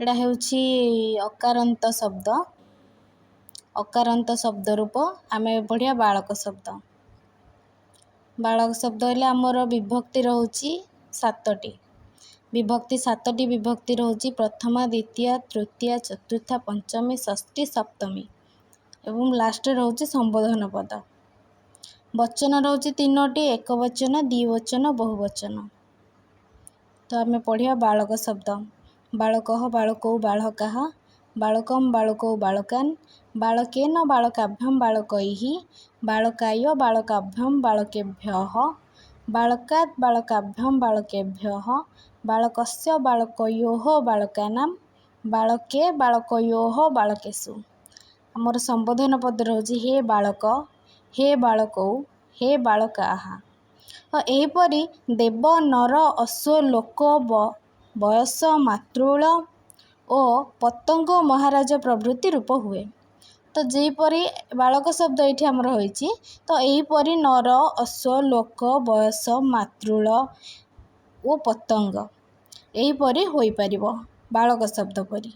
एटा हेउछि अकारांत शब्द। अकारांत शब्द रूप आमे पढ़िया बालक शब्द। बालक शब्द हेले आमर विभक्ति रहउछि 7टी। विभक्ति 7टी विभक्ति रहउछि प्रथमा द्वितीय तृतीय चतुर्थ पंचमी षष्ठी सप्तमी एवं लास्ट रहउछि संबोधन पद। वचन रहउछि 3टी एक वचन द्विवचन बहुवचन। तो आमे पढ़िया बालक शब्द। बालकः बालकौ बालकाः बालकं बालकौ बालकान् बालकेन बालकाभ्यां बालकैः बालकाय बालकाभ्यां बालकेभ्यः बालकात् बालकाभ्यां बालकेभ्यः बालकस्य बालकयोः बालकानां बालके बालकयोः बालकेषु। आमर संबोधन पद रहउछि हे बालक हे बालकौ हे बालकाः। एहिपरि देव नर अश्व लोक बयस मातृल और पतंग महाराज प्रभृति रूप हुए। तो जेपरि बालक शब्द ये आमर होइछि तो एहिपरि नर अश्व लोक बयस मातृल और पतंग एहिपरि होई परिबो बालक शब्द परि।